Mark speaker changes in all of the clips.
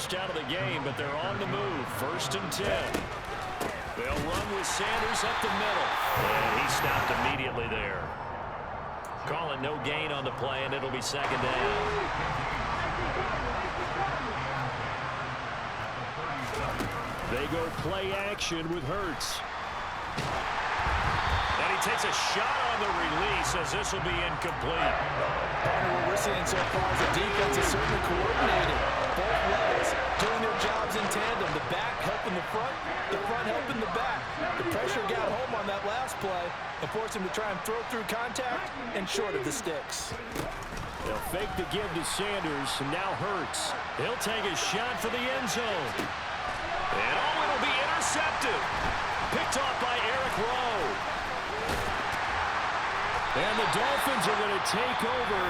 Speaker 1: touched out of the game, but they're on the move. 1st and 10. They'll run with Sanders up the middle. And he stopped immediately there. Calling no gain on the play, and it'll be 2nd down. They go play action with Hurts. And he takes a shot on the release as this will be incomplete.
Speaker 2: What we're seeing so far is the defense is certainly coordinated. Both levels doing their jobs in tandem. The back helping the front helping the back. The pressure got home on that last play and forced him to try and throw through contact and short of the sticks.
Speaker 1: They'll fake the give to Sanders, and now Hurts. He'll take a shot for the end zone. And it'll be intercepted. Picked off by Eric Rowe. And the Dolphins are going to take over.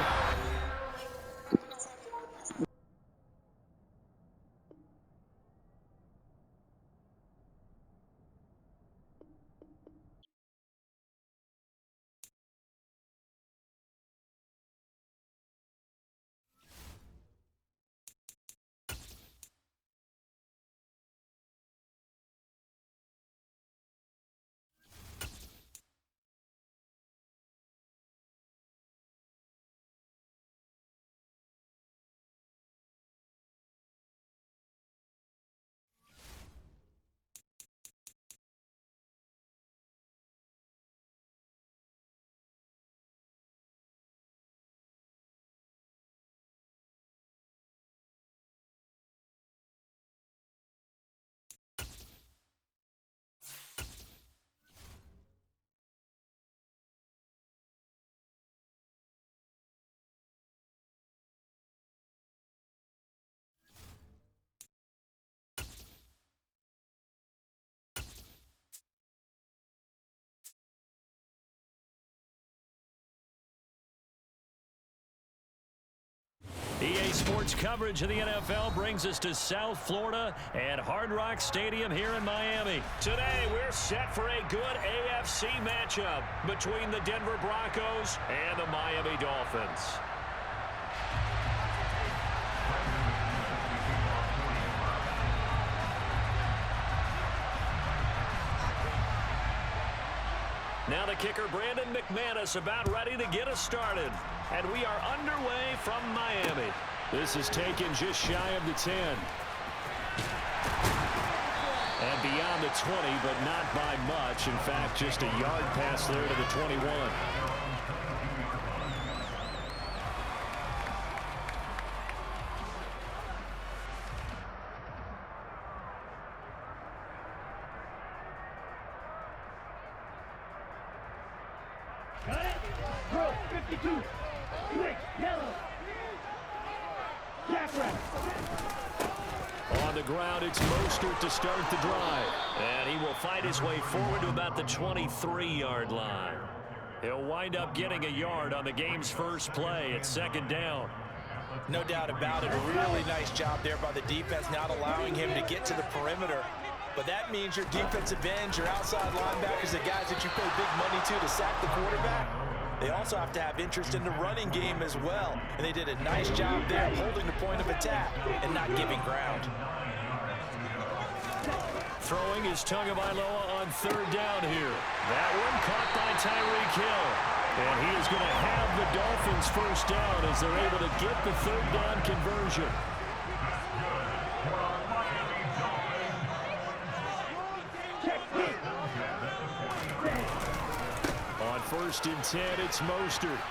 Speaker 1: EA Sports coverage of the NFL brings us to South Florida and Hard Rock Stadium here in Miami. Today, we're set for a good AFC matchup between the Denver Broncos and the Miami Dolphins. Now the kicker, Brandon McManus, about ready to get us started. And we are underway from Miami. This is taken just shy of the 10. And beyond the 20, but not by much. In fact, just a yard pass there to the 21. On the ground, it's Mostert to start the drive. And he will fight his way forward to about the 23-yard line. He'll wind up getting a yard on the game's first play at 2nd down.
Speaker 2: No doubt about it. A really nice job there by the defense, not allowing him to get to the perimeter. But that means your defensive ends, your outside linebackers, the guys that you pay big money to sack the quarterback, they also have to have interest in the running game as well. And they did a nice job there holding the point of attack and not giving ground.
Speaker 1: Throwing is Tagovailoa on 3rd down here. That one caught by Tyreek Hill. And he is going to have the Dolphins first down as they're able to get the 3rd down conversion. On 1st and 10, it's Mostert.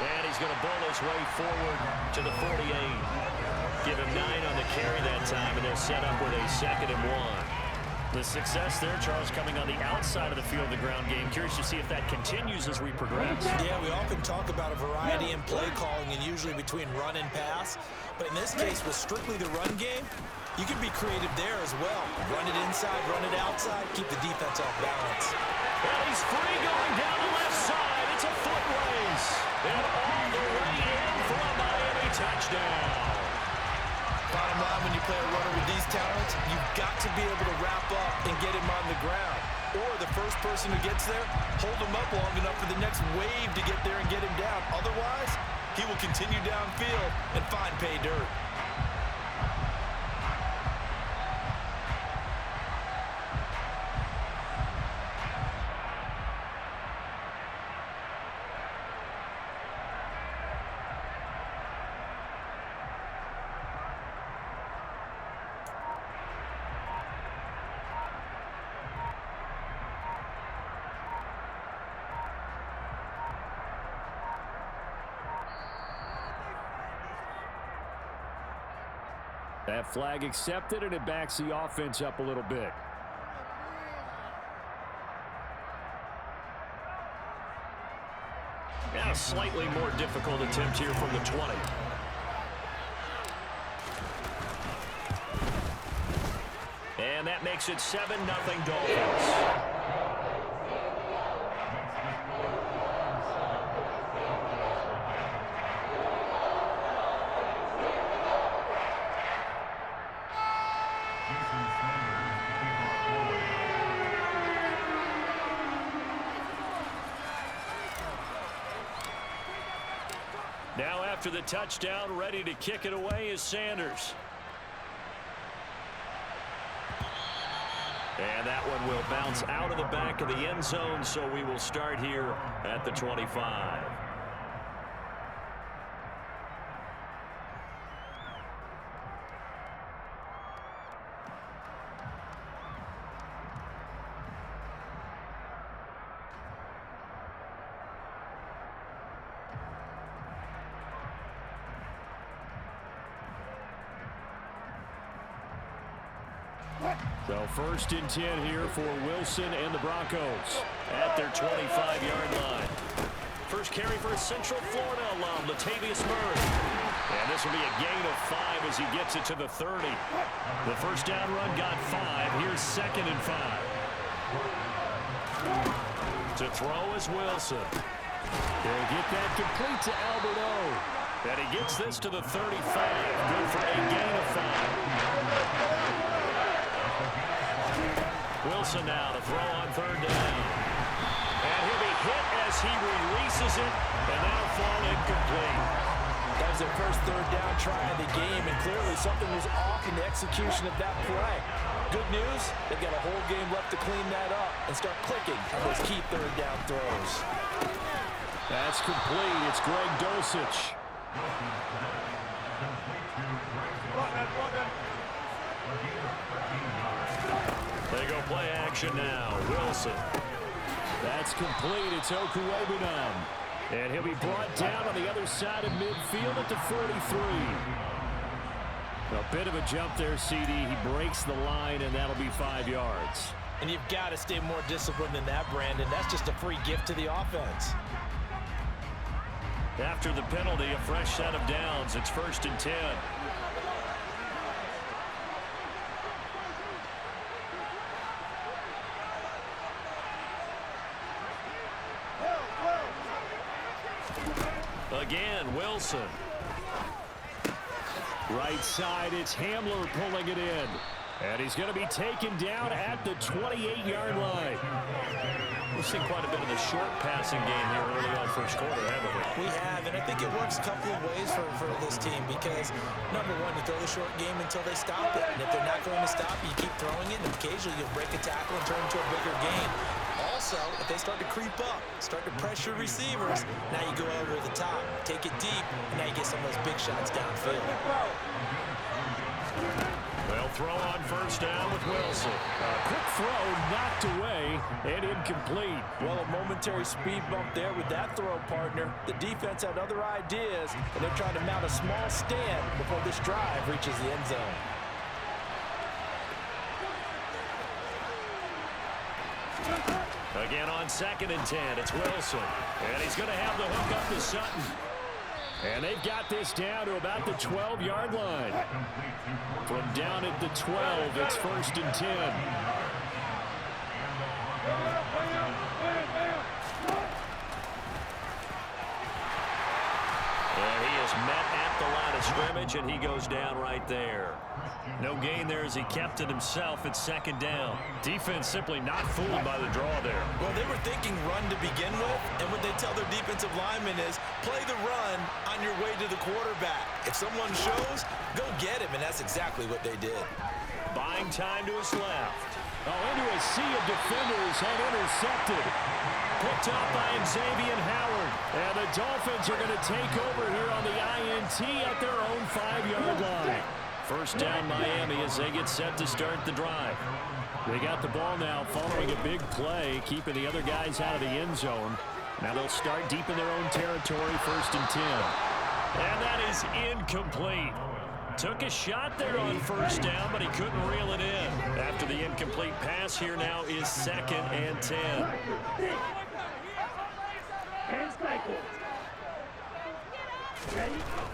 Speaker 1: And he's going to bowl his way forward to the 48. Give him 9 on the carry that time, and they'll set up with a 2nd and 1. The success there, Charles, coming on the outside of the field of the ground game. Curious to see if that continues as we progress.
Speaker 2: Yeah, we often talk about a variety in play calling and usually between run and pass. But in this case, with strictly the run game, you can be creative there as well. Run it inside, run it outside, keep the defense off balance.
Speaker 1: Well, he's free going down the left side. It's a foot race. And all the way in for a Miami touchdown.
Speaker 2: Bottom line, when you play a runner with these talents, you've got to be able to wrap up and get him on the ground. Or the first person who gets there, hold him up long enough for the next wave to get there and get him down. Otherwise, he will continue downfield and find pay dirt.
Speaker 1: That flag accepted, and it backs the offense up a little bit. Now a slightly more difficult attempt here from the 20. And that makes it 7-0 Dolphins. Now after the touchdown, ready to kick it away is Sanders. And that one will bounce out of the back of the end zone, so we will start here at the 25. So 1st and 10 here for Wilson and the Broncos at their 25-yard line. First carry for a Central Florida alum, Latavius Murray. And this will be a gain of 5 as he gets it to the 30. The first down run got 5. Here's 2nd and 5. To throw is Wilson. They'll get that complete to Albert O. And he gets this to the 35. Good for a gain of 5. Wilson now to throw on 3rd down. And he'll be hit as he releases it, and that'll fall incomplete.
Speaker 2: That was their first 3rd down try of the game, and clearly something was off in the execution of that play. Good news, they've got a whole game left to clean that up and start clicking on those key 3rd down throws.
Speaker 1: That's complete. It's Greg Dulcich. They go play action now. Wilson. That's complete. It's Okuwebunam. And he'll be brought down on the other side of midfield at the 43. A bit of a jump there, CD. He breaks the line, and that'll be 5 yards.
Speaker 2: And you've got to stay more disciplined than that, Brandon. That's just a free gift to the offense.
Speaker 1: After the penalty, a fresh set of downs. It's 1st and 10. Again, Wilson. Right side, it's Hamler pulling it in. And he's going to be taken down at the 28-yard line. We've seen quite a bit of the short passing game here early on first quarter, haven't we?
Speaker 3: We have, and I think it works a couple of ways for this team because, number one, you throw the short game until they stop it. And if they're not going to stop you, keep throwing it, and occasionally you'll break a tackle and turn into a bigger gain. Also, if they start to creep up, start to pressure receivers, now you go over the top, take it deep, and now you get some of those big shots downfield.
Speaker 1: They'll throw on 1st down with Wilson. A quick throw knocked away and incomplete.
Speaker 2: Well, a momentary speed bump there with that throw, partner. The defense had other ideas, and they're trying to mount a small stand before this drive reaches the end zone.
Speaker 1: Again on 2nd and 10, it's Wilson. And he's going to have the hook up to Sutton. And they've got this down to about the 12-yard line. From down at the 12, it's 1st and 10. And he is just met at the line of scrimmage, and he goes down right there. No gain there as he kept it himself. It's second down. Defense simply not fooled by the draw there.
Speaker 3: Well, they were thinking run to begin with, and what they tell their defensive linemen is play the run on your way to the quarterback. If someone shows, go get him, and that's exactly what they did.
Speaker 1: Buying time to his left.
Speaker 4: Oh, into a sea of defenders and intercepted. Picked up by Xavier Howard. And the Dolphins are going to take over here on the INT at their own 5-yard line.
Speaker 1: First down Miami as they get set to start the drive.
Speaker 4: They got the ball now following a big play, keeping the other guys out of the end zone. Now they'll start deep in their own territory, 1st and 10.
Speaker 1: And that is incomplete. Took a shot there on first down, but he couldn't reel it in. After the incomplete pass, here now is 2nd and 10.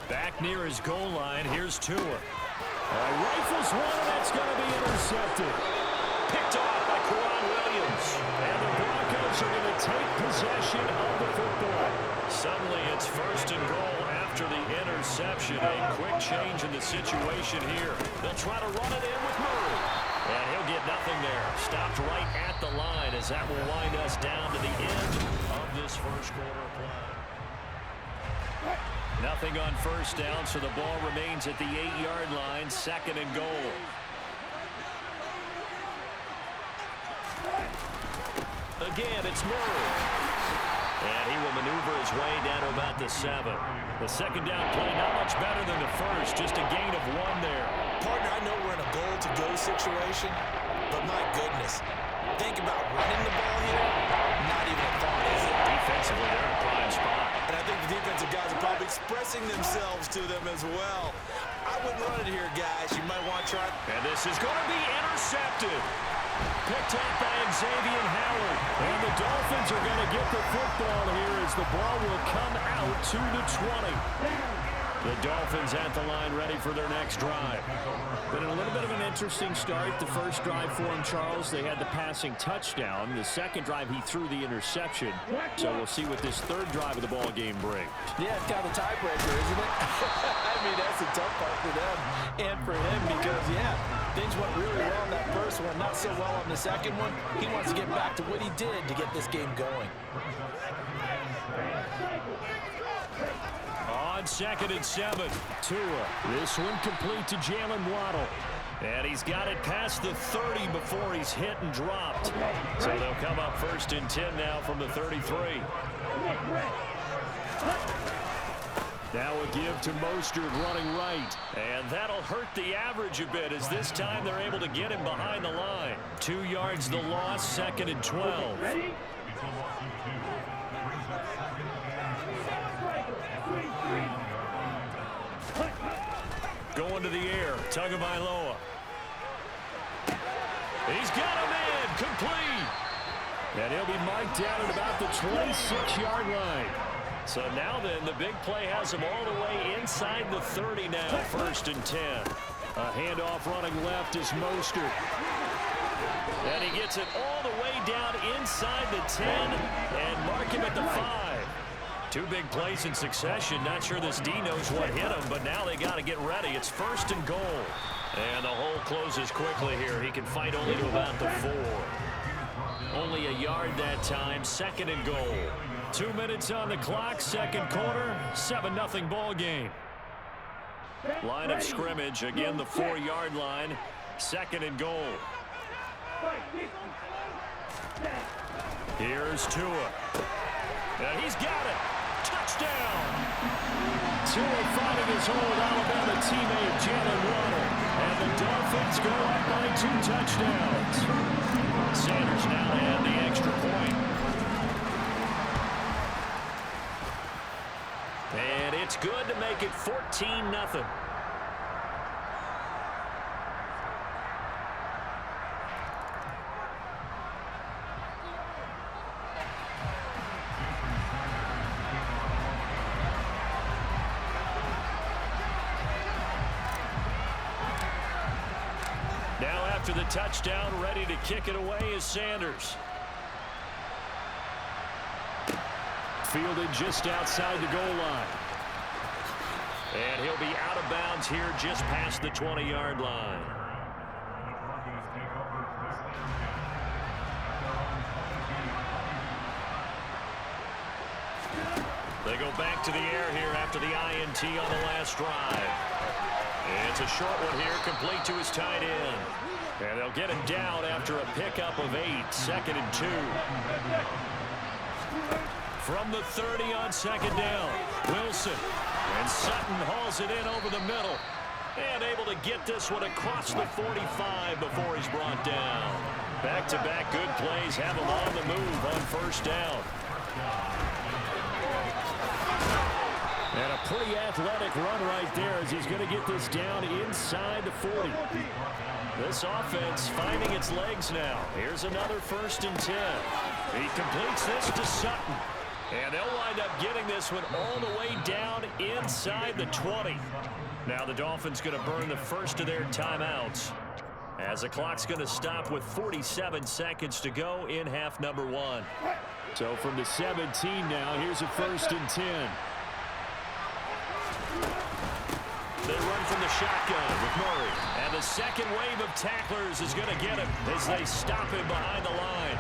Speaker 1: Back near his goal line, here's Tua.
Speaker 4: Rifles one, and that's going to be intercepted.
Speaker 1: Picked off by Quran Williams.
Speaker 4: And the Broncos are going to take possession of the football.
Speaker 1: Suddenly it's 1st and goal after the interception. A quick change in the situation here. They'll try to run it in with Murray. And he'll get nothing there. Stopped right at the line as that will wind us down to the end of this first quarter play. Nothing on first down, so the ball remains at the 8-yard line, 2nd and goal. Again, it's Murray. And he will maneuver his way down to about the 7. The second down play not much better than the first, just a gain of 1 there.
Speaker 3: Partner, I know we're in a goal-to-go situation, but my goodness, think about running the ball here. Not even a thought, is it?
Speaker 1: Defensively, they're in a prime spot.
Speaker 3: And I think the defensive guys are probably expressing themselves to them as well. I wouldn't run it here, guys. You might want to try.
Speaker 1: And this is going to be intercepted. Picked up by Xavier Howard.
Speaker 4: And the Dolphins are going to get the football here as the ball will come out to the 20.
Speaker 1: The Dolphins at the line ready for their next drive.
Speaker 4: Been a little bit of an interesting start. The first drive for him, Charles, they had the passing touchdown. The second drive, he threw the interception. So we'll see what this third drive of the ball game brings.
Speaker 3: Yeah, it's kind of a tiebreaker, isn't it? I mean, that's a tough part for them and for him because, yeah, things went really well in that first one, not so well on the second one. He wants to get back to what he did to get this game going.
Speaker 1: On 2nd and 7, Tua.
Speaker 4: This one complete to Jalen Waddle.
Speaker 1: And he's got it past the 30 before he's hit and dropped. So they'll come up 1st and 10 now from the 33.
Speaker 4: Now a give to Mostert running right.
Speaker 1: And that'll hurt the average a bit as this time they're able to get him behind the line. 2 yards the loss, 2nd and 12. Going to the air, Tagovailoa. He's got a man, complete.
Speaker 4: And he'll be marked down at about the 26-yard line.
Speaker 1: So now then, the big play has him all the way inside the 30 now, 1st and 10.
Speaker 4: A handoff running left is Mostert.
Speaker 1: And he gets it all the way down inside the 10 and mark him at the 5. 2 big plays in succession. Not sure this D knows what hit him, but now they got to get ready. It's 1st and goal. And the hole closes quickly here. He can fight only to about the 4. Only a yard that time, 2nd and goal. 2 minutes on the clock, second quarter, 7-0 ball game. Line of scrimmage, again the 4-yard line, 2nd and goal. Here's Tua. And he's got it. Touchdown.
Speaker 4: Tua finding his old Alabama teammate Jalen Waddle. And the Dolphins go up by 2 touchdowns.
Speaker 1: Sanders now to add the extra point. And it's good to make it 14-0. Now after the touchdown, ready to kick it away is Sanders.
Speaker 4: Fielded just outside the goal line.
Speaker 1: And he'll be out of bounds here just past the 20-yard line. They go back to the air here after the INT on the last drive. It's a short one here, complete to his tight end. And they'll get him down after a pickup of 8, 2nd and 2. From the 30 on 2nd down, Wilson. And Sutton hauls it in over the middle. And able to get this one across the 45 before he's brought down. Back-to-back good plays have him on the move on 1st down. And a pretty athletic run right there as he's going to get this down inside the 40. This offense finding its legs now. Here's another 1st and 10. He completes this to Sutton. And they'll wind up getting this one all the way down inside the 20. Now the Dolphins going to burn the first of their timeouts as the clock's going to stop with 47 seconds to go in half number 1.
Speaker 4: So from the 17 now, here's a 1st and 10.
Speaker 1: They run from the shotgun with Murray. And the second wave of tacklers is going to get him as they stop him behind the line.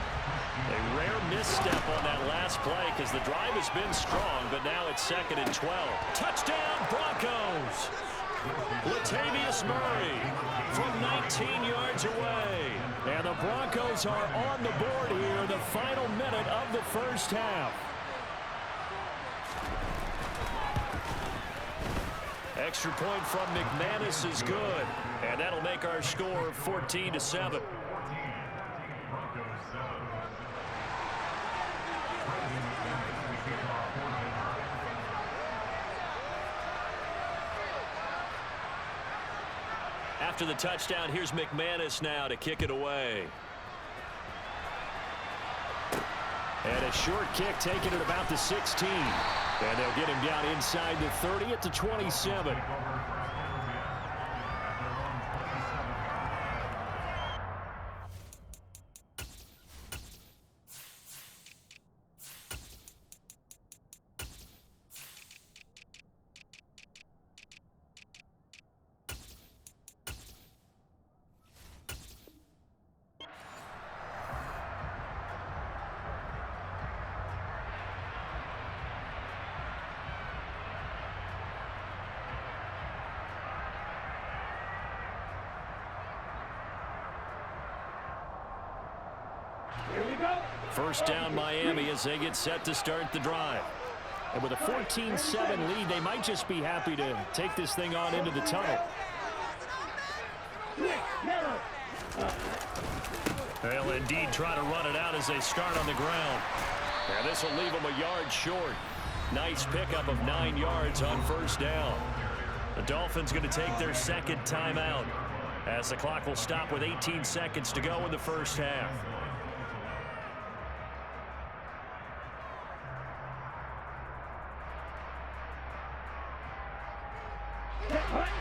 Speaker 1: A rare misstep on that last play because the drive has been strong, but now it's 2nd and 12. Touchdown, Broncos! Latavius Murray from 19 yards away. And the Broncos are on the board here in the final minute of the 1st half. Extra point from McManus is good, and that'll make our score 14-7. After the touchdown, here's McManus now to kick it away.
Speaker 4: And a short kick taken at about the 16. And they'll get him down inside the 30 at the 27.
Speaker 1: First down Miami as they get set to start the drive.
Speaker 4: And with a 14-7 lead, they might just be happy to take this thing on into the tunnel.
Speaker 1: They'll indeed try to run it out as they start on the ground. And this will leave them a yard short. Nice pickup of 9 yards on 1st down. The Dolphins going to take their 2nd timeout as the clock will stop with 18 seconds to go in the 1st half.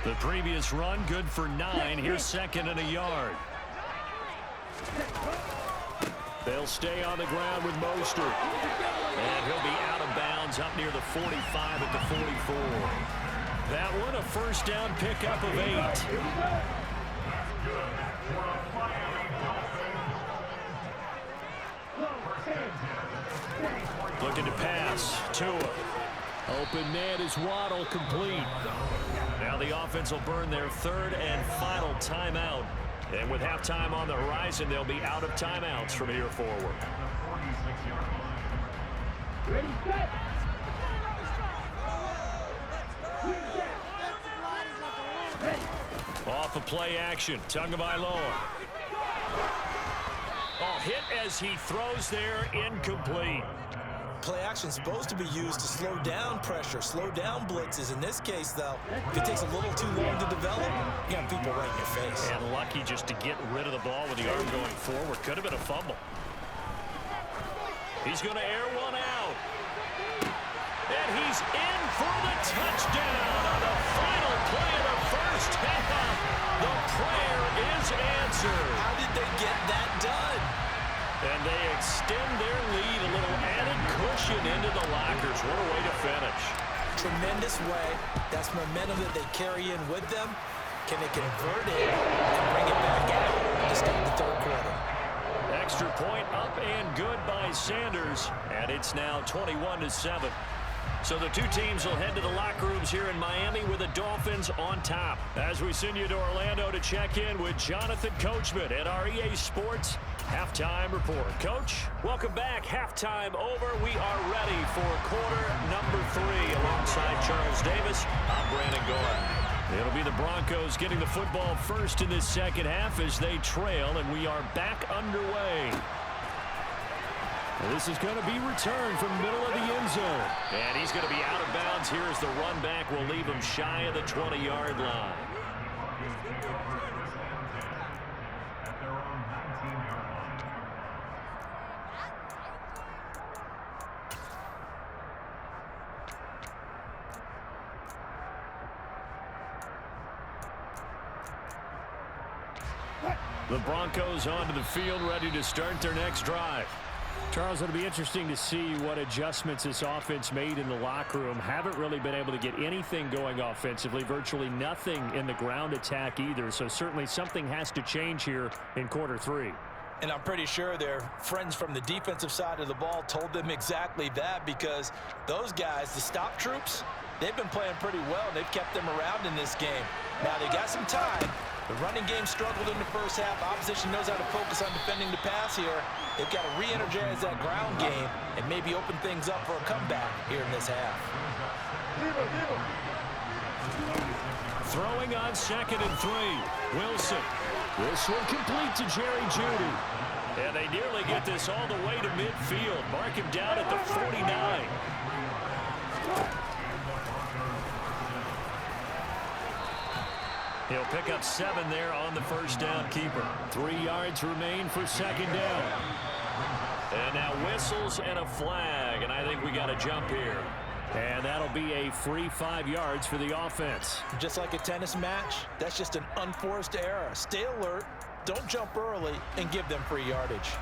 Speaker 1: The previous run good for 9. Here's 2nd and a yard. They'll stay on the ground with Mostert. And he'll be out of bounds up near the 45 at the 44. That one a 1st down pickup of 8. Looking to pass. Tua.
Speaker 4: Open man is Waddle, complete.
Speaker 1: Now the offense will burn their 3rd and final timeout. And with halftime on the horizon, they'll be out of timeouts from here forward.
Speaker 5: Ready, set.
Speaker 1: Off of play action, Tagovailoa. Oh, hit as he throws there, incomplete.
Speaker 3: Play action is supposed to be used to slow down pressure, slow down blitzes. In this case, though, if it takes a little too long to develop, you have people right in your face.
Speaker 1: And lucky just to get rid of the ball with the arm going forward. Could have been a fumble. He's going to air one out. And he's in for the touchdown on the final play of the 1st half. The prayer is answered.
Speaker 3: How did they get that done?
Speaker 1: And they extend their lead, a little added cushion into the lockers. What a way to finish.
Speaker 3: tremendous way. That's momentum that they carry in with them. Can they convert it and bring it back out to start the third quarter?
Speaker 4: Extra point up and good by Sanders, and it's now 21-7. So the two teams will head to the locker rooms here in Miami with the Dolphins on top. As we send you to Orlando to check in with Jonathan Coachman at our EA Sports Halftime Report. Coach, welcome back. Halftime over. We are ready for quarter number 3. Alongside Charles Davis, I'm Brandon Gordon. It'll be the Broncos getting the football first in this second half as they trail, and we are back underway. This is going to be returned from the middle of the end zone. And he's going to be out of bounds here as the run back will leave him shy of the 20-yard line. The Broncos onto the field, ready to start their next drive. Charles, it'll be interesting to see what adjustments this offense made in the locker room. Haven't really been able to get anything going offensively, virtually nothing in the ground attack either. So certainly something has to change here in quarter 3.
Speaker 2: And I'm pretty sure their friends from the defensive side of the ball told them exactly that, because those guys, the stop troops, they've been playing pretty well, and they've kept them around in this game. Now they got some time. The running game struggled in the first half. Opposition knows how to focus on defending the pass here. They've got to re-energize that ground game and maybe open things up for a comeback here in this half.
Speaker 4: Throwing on 2nd and 3. Wilson. This one complete to Jerry Jeudy. And they nearly get this all the way to midfield. Mark him down at the 49. He'll pick up 7 there on the first down keeper. 3 yards remain for second down. And now whistles and a flag, and I think we got a jump here. And that'll be a free 5 yards for the offense.
Speaker 2: Just like a tennis match, that's just an unforced error. Stay alert, don't jump early, and give them free yardage.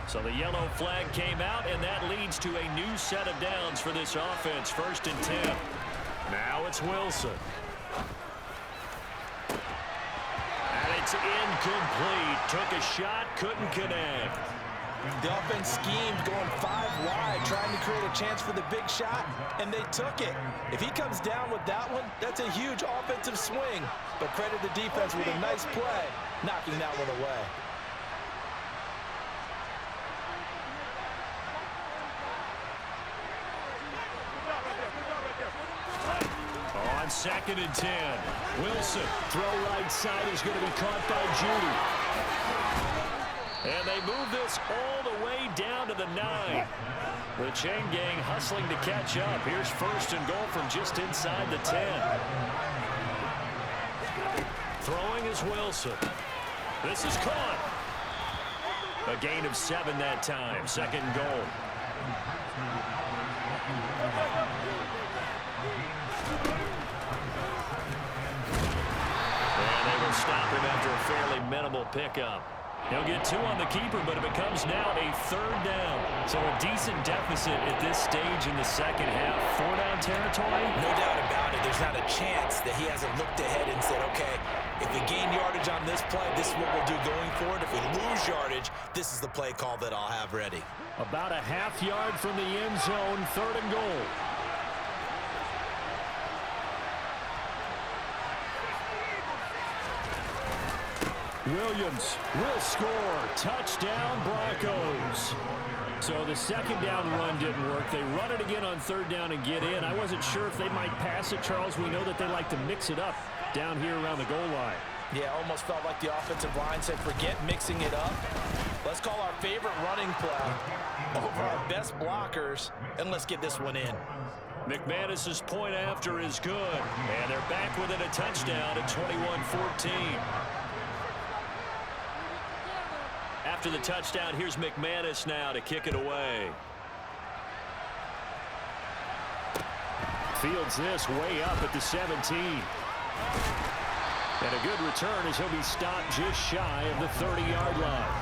Speaker 4: So the yellow flag came out, and that leads to a new set of downs for this offense. 1st and 10. Now it's Wilson. And it's incomplete. Took a shot, couldn't connect.
Speaker 2: The offense schemed going 5 wide, trying to create a chance for the big shot, and they took it. If he comes down with that one, that's a huge offensive swing. But credit the defense with a nice play, knocking that one away.
Speaker 4: On 2nd and 10. Wilson, throw right side is going to be caught by Jeudy. And they move this all the way down to the 9. The chain gang hustling to catch up. Here's 1st and goal from just inside the 10. Throwing is Wilson. This is caught. A gain of 7 that time. 2nd and goal. Stop him after a fairly minimal pickup. He'll get 2 on the keeper, but it becomes now a 3rd down. So a decent deficit at this stage in the second half. 4-down territory?
Speaker 3: No doubt about it. There's not a chance that he hasn't looked ahead and said, okay, if we gain yardage on this play, this is what we'll do going forward. If we lose yardage, this is the play call that I'll have ready.
Speaker 4: About a half yard from the end zone, 3rd and goal. Williams will score. Touchdown, Broncos. So the 2nd down run didn't work. They run it again on 3rd down and get in. I wasn't sure if they might pass it, Charles. We know that they like to mix it up down here around the goal line.
Speaker 2: Yeah, almost felt like the offensive line said, forget mixing it up. Let's call our favorite running play over our best blockers, and let's get this one in.
Speaker 4: McManus's point after is good. And they're back within a touchdown at 21-14. After the touchdown, here's McManus now to kick it away. Fields this way up at the 17. And a good return as he'll be stopped just shy of the 30-yard line.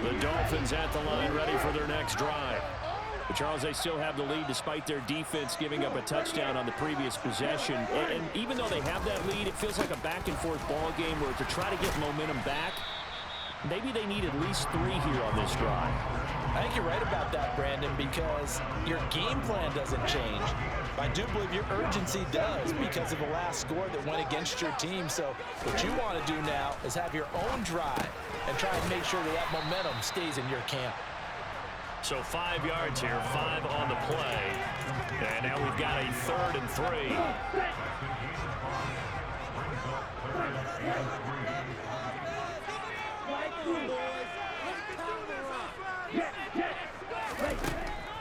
Speaker 4: The Dolphins at the line, ready for their next drive. But Charles, they still have the lead despite their defense giving up a touchdown on the previous possession. And even though they have that lead, it feels like a back-and-forth ball game where to try to get momentum back, maybe they need at least 3 here on this drive.
Speaker 2: I think you're right about that, Brandon, because your game plan doesn't change. I do believe your urgency does because of the last score that went against your team. So what you want to do now is have your own drive and try and make sure that that momentum stays in your camp.
Speaker 1: So 5 yards here, 5 on the play. And now we've got a 3rd and 3.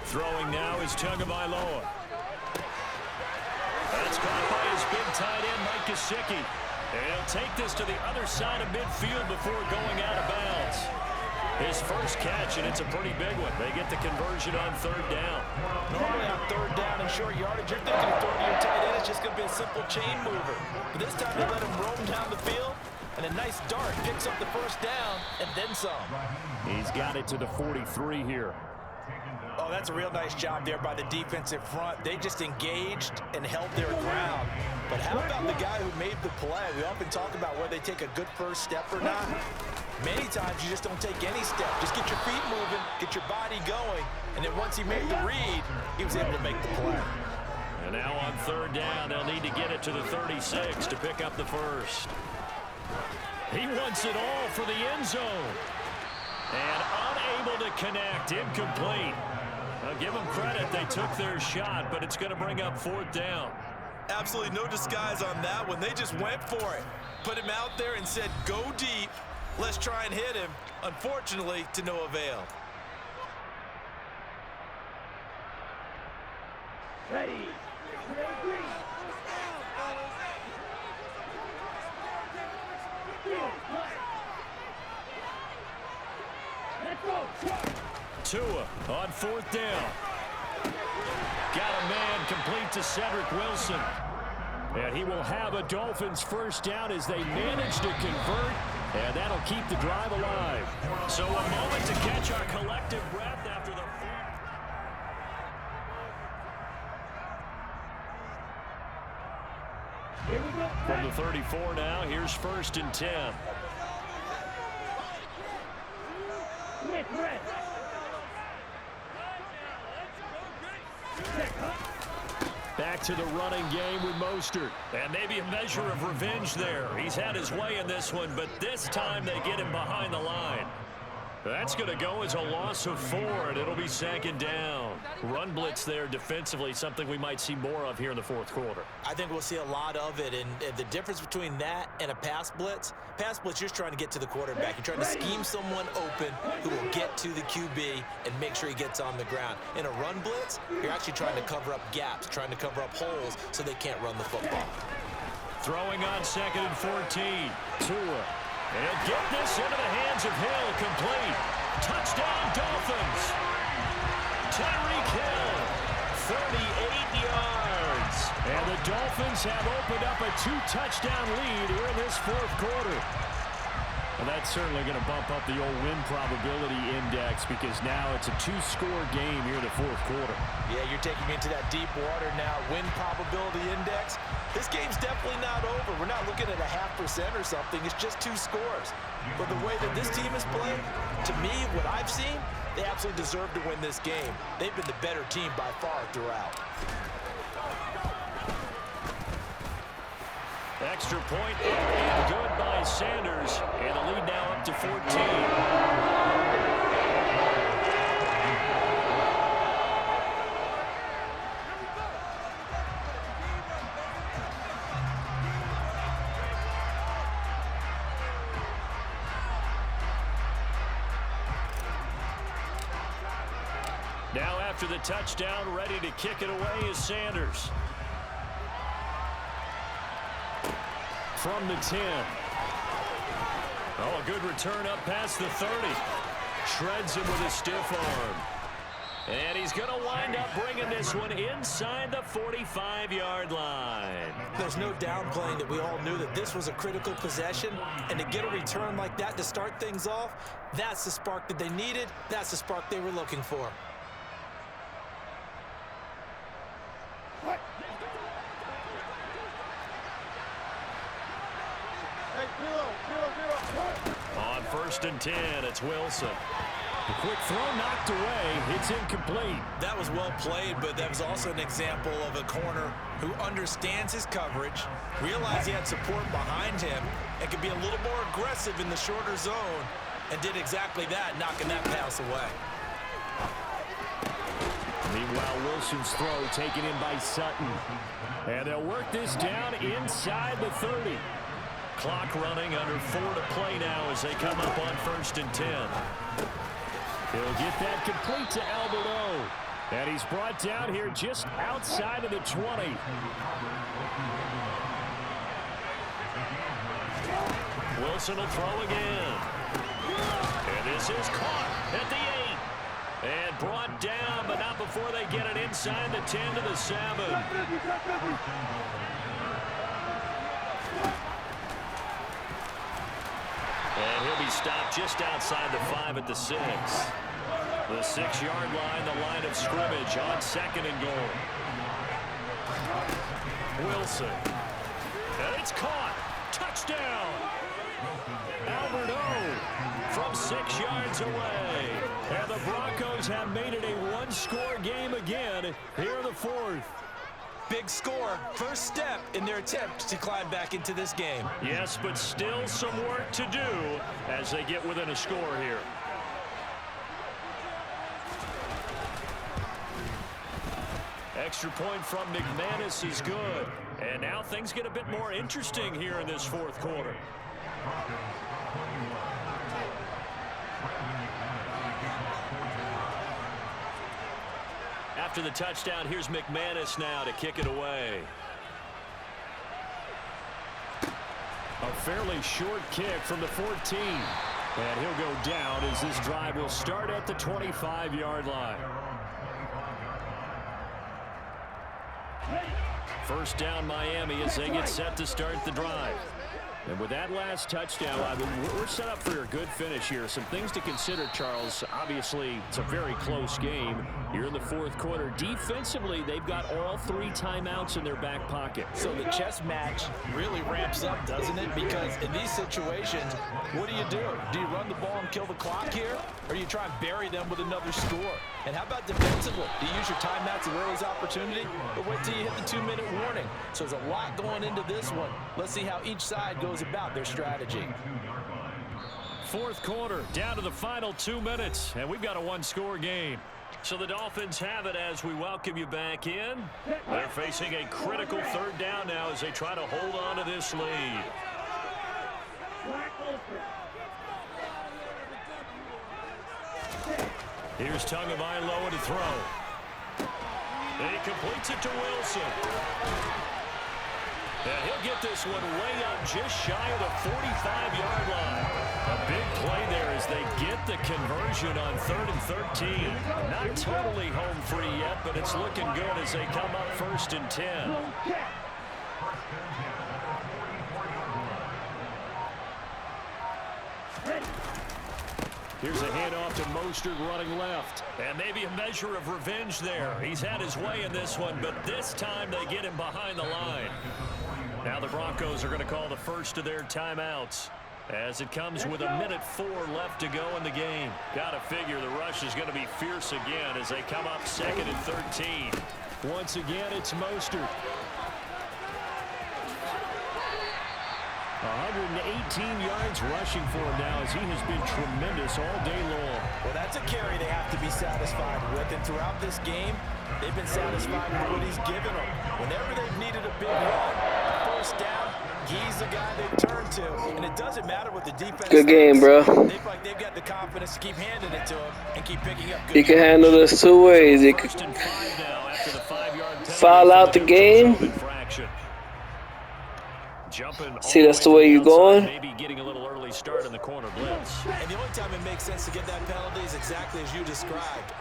Speaker 4: Throwing now is Tagovailoa. That's caught by his big tight end, Mike Gesicki. And he'll take this to the other side of midfield before going out of bounds. His first catch, and it's a pretty big one. They get the conversion on 3rd down.
Speaker 2: Normally on 3rd down and short yardage, you're thinking of throwing to your tight end. It's just going to be a simple chain mover. But this time they let him roam down the field, and a nice dart picks up the 1st down and then some.
Speaker 4: He's got it to the 43 here.
Speaker 2: Oh, that's a real nice job there by the defensive front. They just engaged and held their ground. But how about the guy who made the play? We often talk about whether they take a good first step or not. Many times you just don't take any step. Just get your feet moving, get your body going, and then once he made the read, he was able to make the play.
Speaker 1: And now on 3rd down, they'll need to get it to the 36 to pick up the 1st.
Speaker 4: He wants it all for the end zone.
Speaker 1: And unable to connect, incomplete. I'll give them credit, they took their shot, but it's going to bring up 4th down.
Speaker 2: Absolutely no disguise on that one. They just went for it. Put him out there and said, go deep. Let's try and hit him. Unfortunately, to no avail.
Speaker 5: Ready.
Speaker 4: Tua on 4th down. Got a man complete to Cedric Wilson. And he will have a Dolphins 1st down as they manage to convert. And that'll keep the drive alive.
Speaker 1: So a moment to catch our collective breath after the...
Speaker 4: From the 34 now, here's 1st and 10. Back to the running game with Mostert.
Speaker 1: And maybe a measure of revenge there. He's had his way in this one, but this time they get him behind the line. That's going to go as a loss of 4, and it'll be 2nd down. Run blitz there defensively, something we might see more of here in the 4th quarter.
Speaker 3: I think we'll see a lot of it, and the difference between that and a pass blitz, you're trying to get to the quarterback. You're trying to scheme someone open who will get to the QB and make sure he gets on the ground. In a run blitz, you're actually trying to cover up gaps, trying to cover up holes so they can't run the football.
Speaker 4: Throwing on 2nd and 14. Tua. He'll get this into the hands of Hill, complete. Touchdown, Dolphins. Tyreek Hill, 38 yards. And the Dolphins have opened up a 2-touchdown lead here in this 4th quarter. Well, that's certainly going to bump up the old win probability index because now it's a 2-score game here in the 4th quarter.
Speaker 2: Yeah, you're taking me into that deep water now. Win probability index. This game's definitely not over. We're not looking at a 0.5% or something. It's just 2 scores. But the way that this team is playing, to me, what I've seen, they absolutely deserve to win this game. They've been the better team by far throughout.
Speaker 4: Extra point and good by Sanders. And the lead now up to 14. Now after the touchdown, ready to kick it away is Sanders. From the 10. Oh, a good return up past the 30. Shreds him with a stiff arm.
Speaker 1: And he's going to wind up bringing this one inside the 45-yard line.
Speaker 3: There's no downplaying that we all knew that this was a critical possession, and to get a return like that to start things off, that's the spark that they needed. That's the spark they were looking for.
Speaker 1: On 1st and 10, it's Wilson.
Speaker 4: The quick throw knocked away. It's incomplete.
Speaker 3: That was well played, but that was also an example of a corner who understands his coverage, realized he had support behind him, and could be a little more aggressive in the shorter zone, and did exactly that, knocking that pass away.
Speaker 4: Meanwhile, Wilson's throw taken in by Sutton. And they'll work this down inside the 30.
Speaker 1: Clock running, under 4 to play now as they come up on 1st and 10.
Speaker 4: He'll get that complete to Alberto. And he's brought down here just outside of the 20.
Speaker 1: Wilson will throw again. And this is caught at the 8. And brought down, but not before they get it inside the 10 to the 7. And he'll be stopped just outside the 5 at the 6. The 6-yard line, the line of scrimmage on 2nd and goal. Wilson. And it's caught. Touchdown.
Speaker 4: Alberto
Speaker 1: From 6 yards away.
Speaker 4: And the Broncos have made it a one-score game again here in the 4th.
Speaker 3: Big score, first step in their attempt to climb back into this game.
Speaker 1: Yes, but still some work to do as they get within a score here. Extra point from McManus is good. And now things get a bit more interesting here in this 4th quarter. After the touchdown, here's McManus now to kick it away.
Speaker 4: A fairly short kick from the 14. And he'll go down as this drive will start at the 25-yard line.
Speaker 1: First down Miami as they get set to start the drive.
Speaker 4: And with that last touchdown, I mean, we're set up for a good finish here. Some things to consider, Charles. Obviously, it's a very close game. You're in the 4th quarter. Defensively, they've got all 3 timeouts in their back pocket.
Speaker 3: So the chess match really ramps up, doesn't it? Because in these situations, what do? Do you run the ball and kill the clock here? Or do you try and bury them with another score? And how about defensively? Do you use your timeouts at earliest opportunity? Or wait till you hit the 2-minute warning? So there's a lot going into this one. Let's see how each side goes about their strategy.
Speaker 1: 4th quarter, down to the final 2 minutes, and we've got a one-score game. So the Dolphins have it as we welcome you back in. They're facing a critical 3rd down now as they try to hold on to this lead. Here's Tagovailoa to throw. And he completes it to Wilson. And he'll get this one way up just shy of the 45-yard line. A big play there as they get the conversion on 3rd and 13. Not totally home free yet, but it's looking good as they come up 1st and 10.
Speaker 4: Here's a handoff to Mostert running left.
Speaker 1: And maybe a measure of revenge there. He's had his way in this one, but this time they get him behind the line. Now the Broncos are going to call the first of their timeouts as it comes with 1:04 left to go in the game. Got to figure the rush is going to be fierce again as they come up 2nd and 13.
Speaker 4: Once again, it's Mostert. 118 yards rushing for him now as he has been tremendous all day long.
Speaker 3: Well, that's a carry they have to be satisfied with. And throughout this game, they've been satisfied with what he's given them. Whenever they've needed a big run, first down, he's the guy they turn to. And it doesn't matter what the defense
Speaker 5: Good game, bro.
Speaker 3: They've got the confidence to keep handing it to him and keep picking up good.
Speaker 5: You can handle this 2 ways. You can foul out the game. See, that's the way you're going.
Speaker 1: Maybe getting a little early start in the corner blitz.
Speaker 3: And the only time it makes sense to get that penalty is exactly as you described.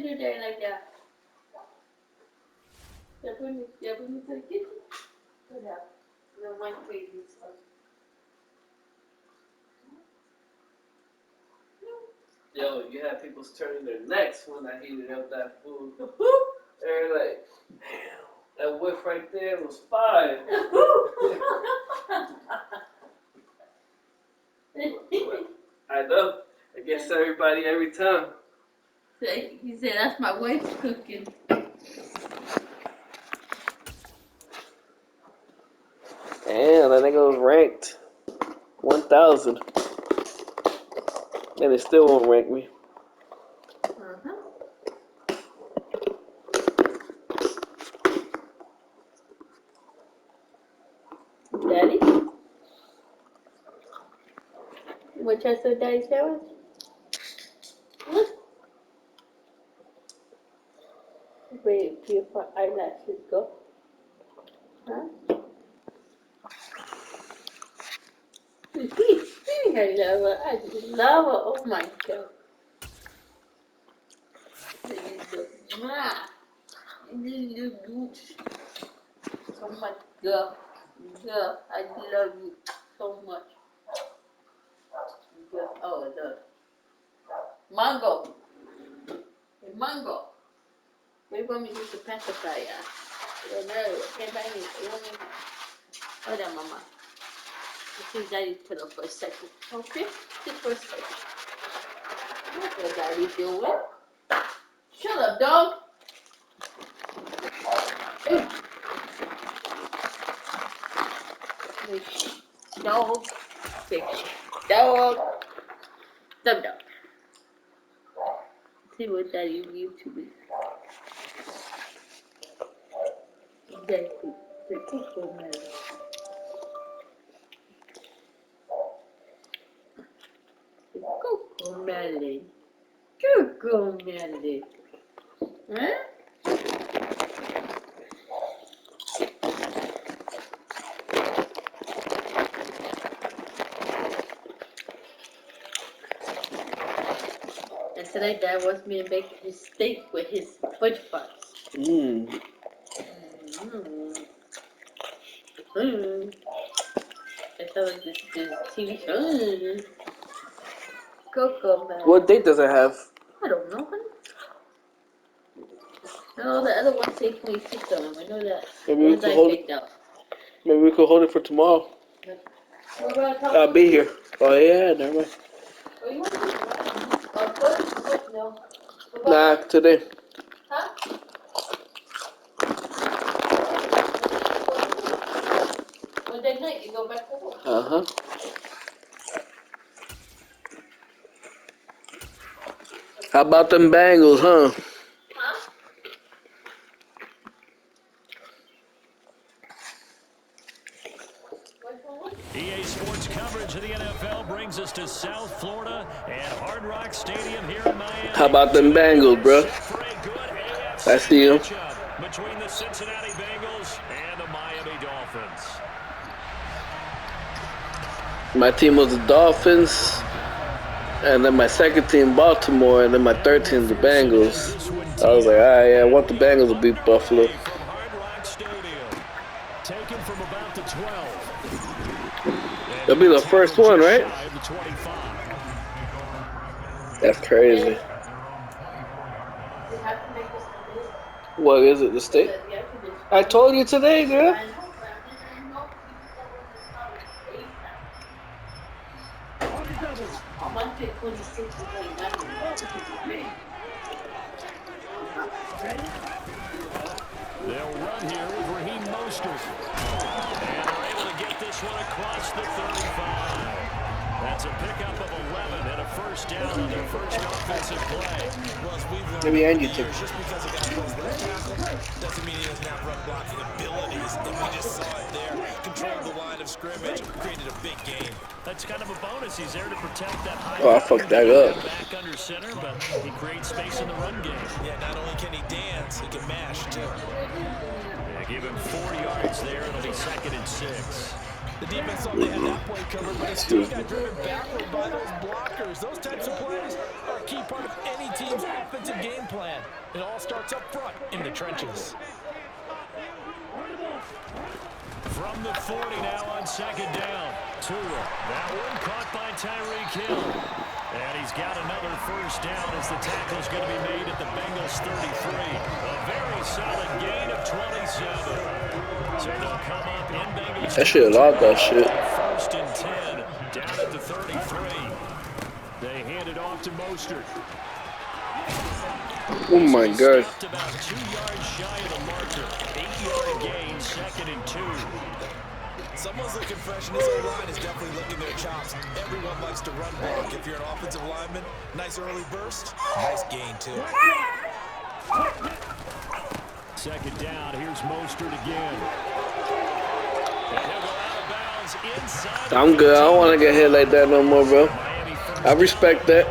Speaker 6: to do that like that. You bring me to the kitchen? What up? No one crazy stuff.
Speaker 5: Yo, you had people turning their necks when I heated up that food. They're like, damn, that whiff right there was fire. I know. I guess everybody every time.
Speaker 6: He said, that's my wife's cooking.
Speaker 5: Damn, that nigga was ranked 1,000. And they still won't rank me.
Speaker 6: Daddy? You want to try some daddy sandwich? Wait till your eyelashes go. Huh? I love her. I just love her. Oh my god. So much, girl. Girl, I love you so much. Girl. Oh, the mango. The mango. Where you want me to use the pacify? I don't know. Can't buy me. You want me? Hold on, mama. Let's see daddy put up for a second. Okay? Just for a second. What the daddy doing? Shut up, dog. Dog. Big dog. Dumb dog. See what daddy YouTube is. Daddy, the cocoa melon. The cocoa melon. Cocoa melon. Huh? And tonight Dad wants me to make his steak with his fudge parts.
Speaker 5: Mmm.
Speaker 6: I feel like this TV show. Cocoa man.
Speaker 5: What date does it have?
Speaker 6: I don't know, honey. No, the other one say 26 on them. I know that.
Speaker 5: Maybe we could hold it. Maybe we could hold it for tomorrow. I'll be here. Oh yeah, never mind.
Speaker 6: Oh, you want to do first? No.
Speaker 5: Nah, today.
Speaker 6: Huh? Monday night, you go back to work.
Speaker 5: Uh-huh. How about them Bengals, huh?
Speaker 4: EA Sports coverage of the NFL brings us to South Florida and Hard Rock Stadium here in Miami.
Speaker 5: How about them Bengals, bro? I see them.
Speaker 4: Between the Cincinnati Bengals and the Miami Dolphins.
Speaker 5: My team was the Dolphins, and then my second team, Baltimore, and then my third team, the Bengals. I was like, all right, yeah, I want the Bengals to beat Buffalo.
Speaker 4: From Hard Rock Stadium, taken from about the 12.
Speaker 5: That'll be the first one, right? That's crazy. What is it, the state? I told you today, girl.
Speaker 4: They'll run here with Raheem Mostert. And they're able to get this one across the 35. That's a pickup of 11 and a first down on their first offensive play.
Speaker 5: Maybe Andy took it.
Speaker 2: Just because a guy plays left tackle doesn't mean he doesn't have run blocking abilities. And we just saw it there. Controlled the line of scrimmage, created a big game.
Speaker 4: That's kind of a bonus. He's there to protect that high.
Speaker 5: Oh, I fucked that up.
Speaker 4: Back under center, but he creates space in the run game.
Speaker 2: Yeah, not only can he dance, he can mash too.
Speaker 4: Yeah, give him 4 yards there. It'll be 2nd and 6.
Speaker 2: The defense thought they had that play covered, but it still got driven backward by those blockers. Those types of plays are a key part of any team's offensive game plan. It all starts up front in the trenches.
Speaker 4: From the 40 now on second down. Tua. That one caught by Tyreek Hill. And he's got another first down as the tackle's going to be made at the Bengals 33. A very solid gain of 27. So they'll come up in Bengals.
Speaker 5: That shit allowed that shit.
Speaker 4: First and 10 down at the 33. They hand it off to Mostert.
Speaker 5: Oh my God.
Speaker 4: About 2 yards shy of the marker. 8-yard gain, second and 2.
Speaker 2: Someone's looking fresh, and this O-line is definitely licking their chops. Everyone likes to run block. If you're an offensive lineman, nice early burst, nice gain too.
Speaker 4: Second down, here's Mostert again. And he'll go out of bounds inside.
Speaker 5: I'm good. I don't want to get hit like that no more, bro. I respect that.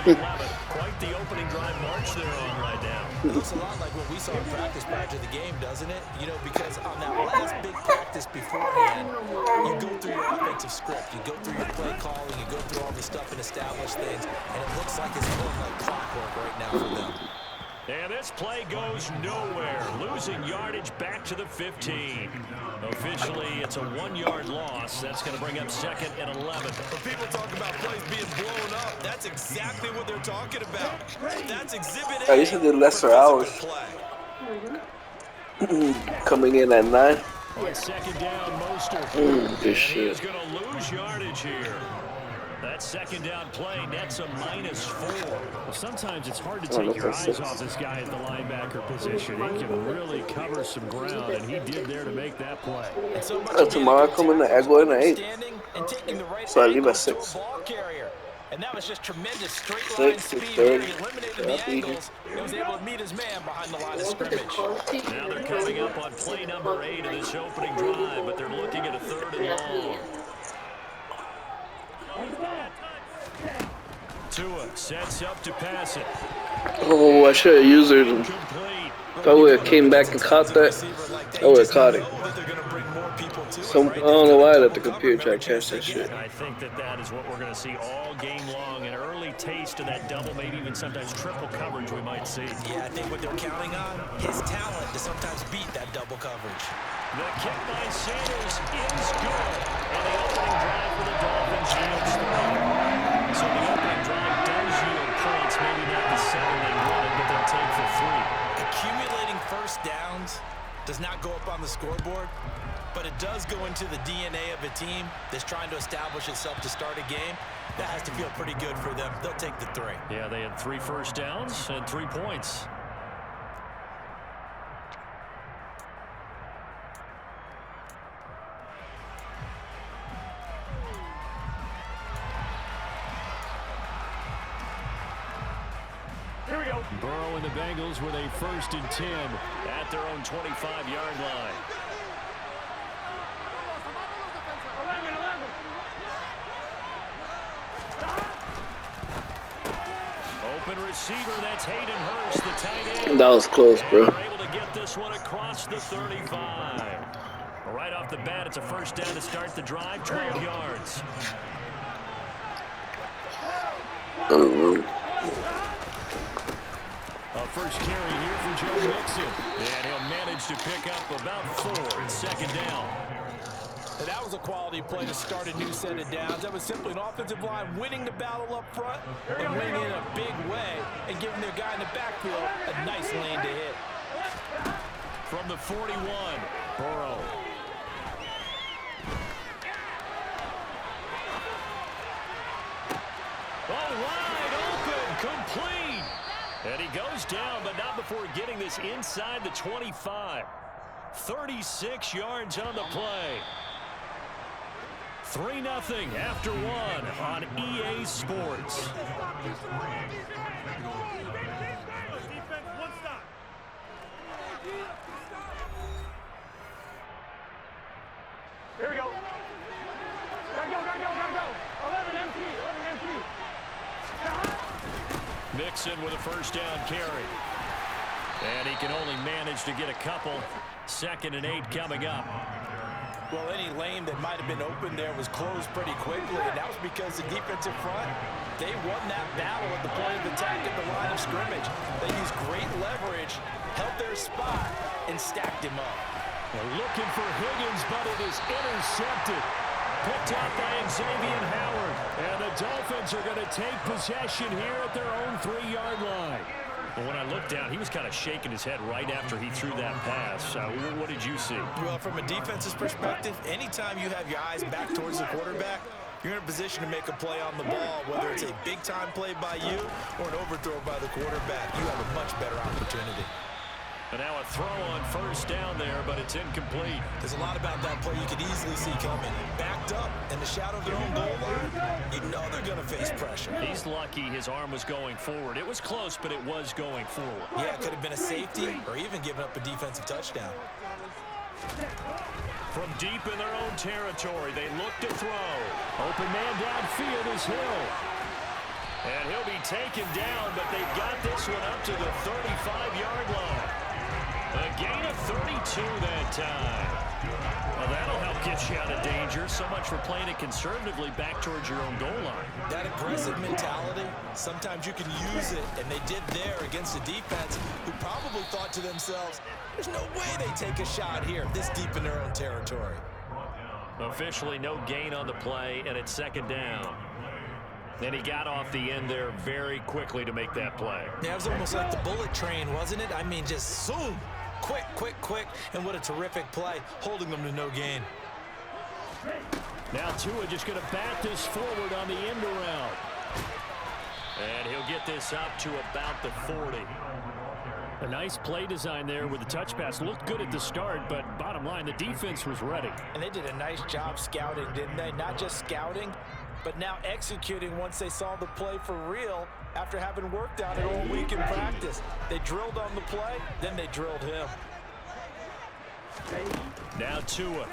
Speaker 4: Quite the opening drive march they're on right now.
Speaker 3: It looks a lot like what we saw in practice prior to the game, doesn't it? You know, because on that last big practice beforehand, you go through your offensive script, you go through your play calling, you go through all the stuff and establish things, and it looks like it's going like clockwork right now for them.
Speaker 4: And this play goes nowhere. Losing yardage back to the 15. Officially, it's a 1-yard loss. That's going to bring up second and 11.
Speaker 2: When people talk about plays being blown up, that's exactly what they're talking about. That's exhibit A.
Speaker 5: I used to do lesser hours. Coming in at 9.
Speaker 4: On second down, Mostert.
Speaker 5: Good shit.
Speaker 4: He's going to lose yardage here. That second down play nets a -4. Well, sometimes it's hard to take your eyes off this guy at the linebacker position. He can really cover some ground, and he did there to make that play.
Speaker 5: Tomorrow I come in I go in at 8. So I leave at 6.
Speaker 3: And that was just tremendous straight
Speaker 5: 6,
Speaker 3: line speed.
Speaker 5: 6:30.
Speaker 3: He eliminated the angles. He was able to meet his man behind the line of scrimmage.
Speaker 4: Now they're coming up on play number 8 of this opening drive, but they're looking at a 3rd and long. Tua sets up to pass it.
Speaker 5: Oh, I should have used it. If I would have came back and caught that, I would have caught it. So, I don't know why I let the computer try to catch that shit.
Speaker 4: I think that is what we're going to see all game long. An early taste of that double, maybe even sometimes triple coverage we might see.
Speaker 3: Yeah, I think what they're counting on, his talent to sometimes beat that double coverage.
Speaker 4: The kick by Sanders is good. And the opening drive for the Dolphins yields 3. So the opening drive does yield points, maybe not the 7 they wanted, but they'll take for 3.
Speaker 3: Accumulating first downs does not go up on the scoreboard, but it does go into the DNA of a team that's trying to establish itself to start a game. That has to feel pretty good for them. They'll take the 3.
Speaker 4: Yeah, they had 3 first downs and 3 points.
Speaker 1: Here we go.
Speaker 4: Burrow and the Bengals with a 1st and 10 at their own 25-yard line. Open receiver, that's Hayden Hurst, the tight end.
Speaker 5: That was close, bro.
Speaker 4: They're able to get this one across the 35. Right off the bat, it's a 1st down to start the drive, 12 yards. First carry here for Joe Mixon. And he'll manage to pick up about 4 in 2nd down.
Speaker 3: And that was a quality play to start a new set of downs. That was simply an offensive line winning the battle up front and winning in a big way and giving their guy in the backfield a nice lane to hit.
Speaker 4: From the 41, Burrow. Oh, wide open, complete. And he goes down, but not before getting this inside the 25. 36 yards on the play. 3-0 after 1 on EA Sports.
Speaker 1: Here we go. Go. 11 empty.
Speaker 4: Mixon with a 1st down carry. And he can only manage to get a couple. 2nd and 8 coming up.
Speaker 2: Well, any lane that might have been open there was closed pretty quickly, and that was because the defensive front, they won that battle at the point of attack at the line of scrimmage. They used great leverage, held their spot, and stacked him up.
Speaker 4: They're looking for Higgins, but it is intercepted. Picked up by Xavier Howard. And the Dolphins are going to take possession here at their own 3-yard line.
Speaker 1: Well, when I looked down, he was kind of shaking his head right after he threw that pass. What did you see?
Speaker 3: Well, from a defense's perspective, anytime you have your eyes back towards the quarterback, you're in a position to make a play on the ball, whether it's a big-time play by you or an overthrow by the quarterback. You have a much better opportunity.
Speaker 1: And now a throw on first down there, but it's incomplete.
Speaker 3: There's a lot about that play you could easily see coming. Backed up in the shadow of their own goal line, you know they're going to face pressure.
Speaker 1: He's lucky his arm was going forward. It was close, but it was going forward.
Speaker 3: Yeah, it could have been a safety or even given up a defensive touchdown.
Speaker 1: From deep in their own territory, they look to throw.
Speaker 4: Open man downfield is Hill.
Speaker 1: And he'll be taken down, but they've got this one up to the 35-yard line. A gain of 32 that time. Well, that'll help get you out of danger. So much for playing it conservatively back towards your own goal line.
Speaker 3: That aggressive mentality, sometimes you can use it, and they did there against a defense who probably thought to themselves, there's no way they take a shot here this deep in their own territory.
Speaker 1: Officially no gain on the play, and it's second down. And he got off the end there very quickly to make that play.
Speaker 3: Yeah, it was almost like the bullet train, wasn't it? I mean, just zoom. Quick, quick, quick. And what a terrific play, holding them to no gain.
Speaker 4: Now Tua just going to bat this forward on the end around.
Speaker 1: And he'll get this up to about the 40.
Speaker 4: A nice play design there with the touch pass. Looked good at the start, but bottom line, the defense was ready.
Speaker 3: And they did a nice job scouting, didn't they? Not just scouting, but now executing once they saw the play for real after having worked on it all week in practice. They drilled on the play, then they drilled him.
Speaker 1: Now Tua.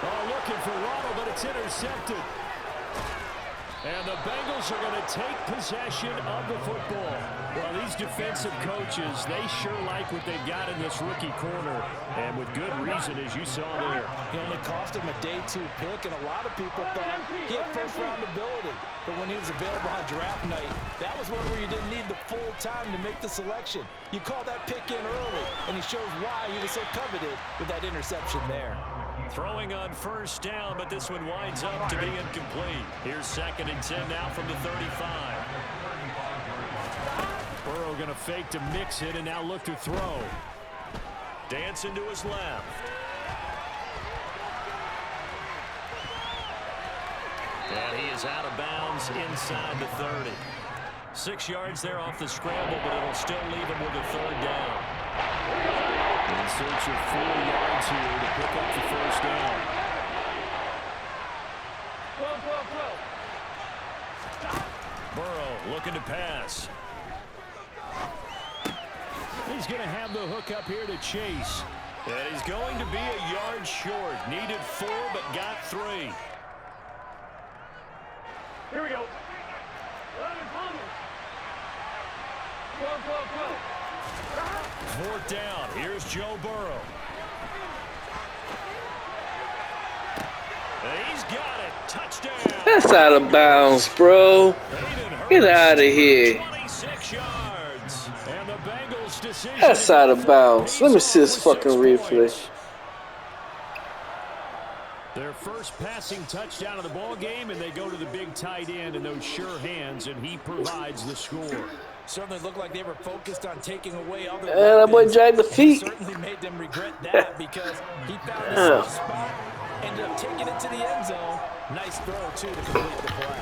Speaker 4: Oh, looking for Ronald, but it's intercepted. And the Bengals are going to take possession of the football. Well, these defensive coaches, they sure like what they've got in this rookie corner. And with good reason, as you saw there.
Speaker 3: He only cost him a day 2 pick, and a lot of people thought he had first-round ability. But when he was available on draft night, that was one where you didn't need the full time to make the selection. You call that pick in early, and he shows why he was so coveted with that interception there.
Speaker 1: Throwing on first down, but this one winds up to be incomplete. Here's 2nd and 10 now from the 35.
Speaker 4: Burrow going to fake to mix it and now look to throw.
Speaker 1: Dancing to his left. And he is out of bounds inside the 30. 6 yards there off the scramble, but it'll still leave him with a 3rd down.
Speaker 4: In search of 4 yards here to pick up the first down.
Speaker 1: Burrow looking to pass.
Speaker 4: He's going to have the hook up here to Chase.
Speaker 1: And he's going to be a yard short. Needed 4, but got 3.
Speaker 7: Here we go.
Speaker 1: 4th down. Here's Joe Burrow. And he's got it. Touchdown.
Speaker 5: That's out of bounds, bro. Get out of here.
Speaker 1: 26 yards.
Speaker 4: And the Bengals decision.
Speaker 5: That's out of bounds. Let me see this fucking replay.
Speaker 4: Their first passing touchdown of the ball game, and they go to the big tight end in those sure hands, and he provides the score.
Speaker 3: Certainly looked like they were focused on taking away other
Speaker 5: And that boy dragged the feet.
Speaker 3: Certainly made them regret that because he found a soft spot, ended up taking it to the end zone. Nice throw, too, to complete the play.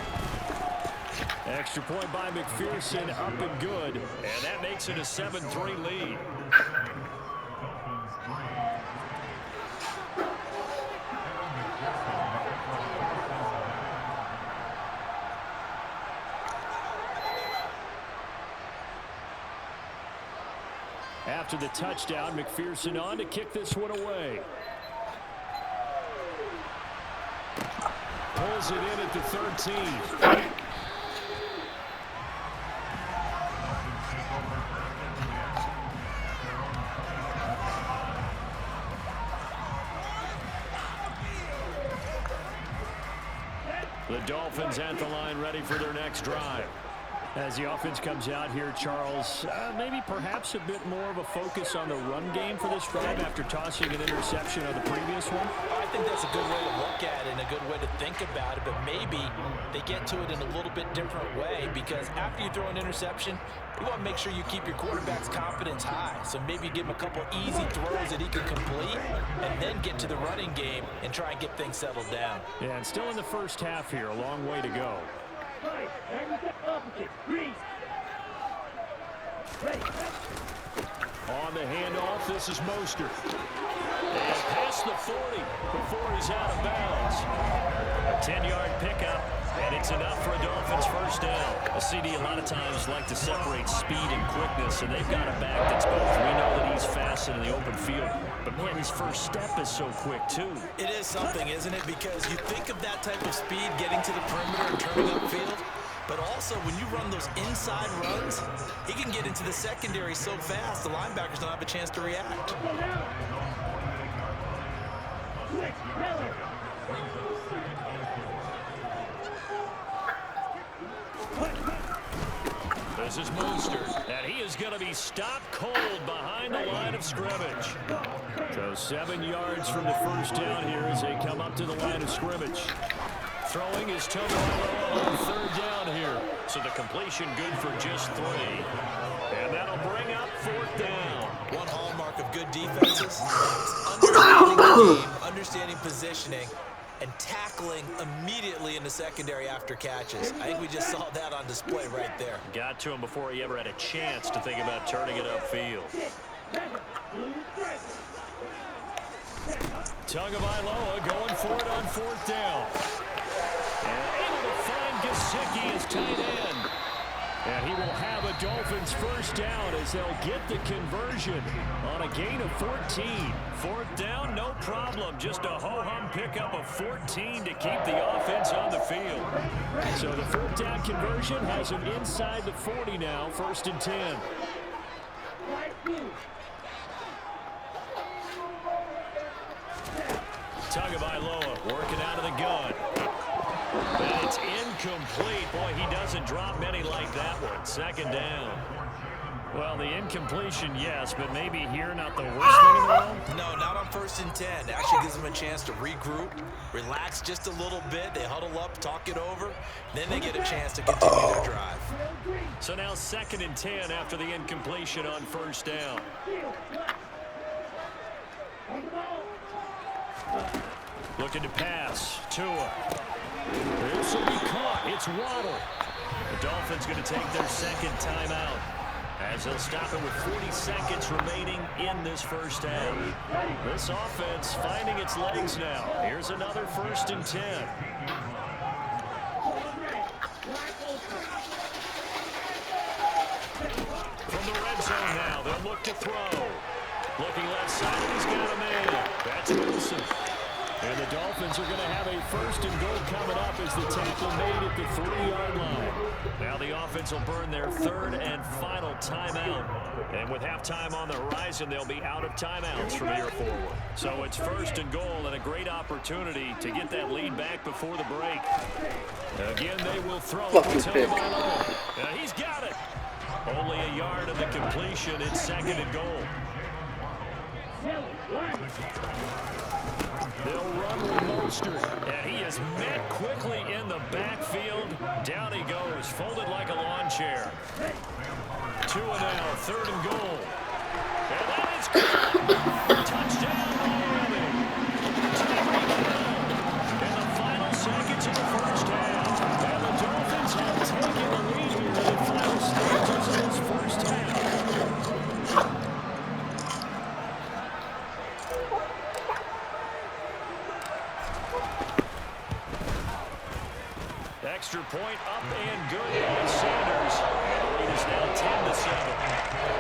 Speaker 4: Extra point by McPherson, up and good.
Speaker 1: And that makes it a 7-3 lead.
Speaker 4: After the touchdown, McPherson on to kick this one away. Pulls it in at the 13. The Dolphins at the line ready for their next drive. As the offense comes out here, Charles, maybe perhaps a bit more of a focus on the run game for this drive after tossing an interception on the previous one?
Speaker 3: I think that's a good way to look at it and a good way to think about it, but maybe they get to it in a little bit different way, because after you throw an interception, you want to make sure you keep your quarterback's confidence high. So maybe give him a couple easy throws that he can complete and then get to the running game and try and get things settled down.
Speaker 4: Yeah, and still in the first half here, a long way to go. On the handoff, this is Mostert. And past the 40 before he's out of bounds. A 10-yard pickup, and it's enough for a Dolphins first down. A CD a lot of times like to separate speed and quickness, and they've got a back that's both. We know that he's fast in the open field, but man, his first step is so quick too.
Speaker 3: It is something, isn't it? Because you think of that type of speed getting to the perimeter and turning upfield, but also when you run those inside runs, he can get into the secondary so fast the linebackers don't have a chance to react.
Speaker 4: This is Mostert, and he is going to be stopped cold behind the line of scrimmage. So 7 yards from the first down here as they come up to the line of scrimmage. Throwing is Tagovailoa on third down here. So the completion good for just 3. And that'll bring up fourth down.
Speaker 3: One hallmark of good defenses is understanding the game, understanding positioning, and tackling immediately in the secondary after catches. I think we just saw that on display right there.
Speaker 4: Got to him before he ever had a chance to think about turning it upfield. Tagovailoa going for it on fourth down. And able to find Gesicki as tight end. And he will have a Dolphins first down as they'll get the conversion on a gain of 14. Fourth down, no problem. Just a ho-hum pickup of 14 to keep the offense on the field. So the fourth down conversion has him inside the 40 now, 1st and 10. Tagovailoa working out of the gun. And it's incomplete. Boy, he doesn't drop many like that one. 2nd down. Well, the incompletion, yes, but maybe here not the worst thing in the world?
Speaker 3: No, not on 1st and 10. It actually gives them a chance to regroup, relax just a little bit. They huddle up, talk it over. Then they get a chance to continue their drive.
Speaker 4: So now 2nd and 10 after the incompletion on 1st down. Looking to pass. Tua. This will be caught. It's Waddle. The Dolphins going to take their 2nd timeout as they'll stop it with 40 seconds remaining in this first half. This offense finding its legs now. Here's another 1st and 10. From the red zone now, they'll look to throw. Looking left side, he's got a man. That's Wilson. And the Dolphins are going to have a 1st and goal coming up as the tackle made at the 3-yard line. Now the offense will burn their 3rd and final timeout. And with halftime on the horizon, they'll be out of timeouts from here forward. So it's 1st and goal and a great opportunity to get that lead back before the break. Again, they will throw it. He's got it. Only a yard of the completion. It's 2nd and goal. They'll run with Mostert, and he is met quickly in the backfield. Down he goes, folded like a lawn chair. Tua now, 3rd and goal. And that is good. Touchdown, Miami. In the final seconds of the first half, and the Dolphins have taken the lead here in the final stages of this first half. Extra point up and good by Sanders. And the lead is now 10-7.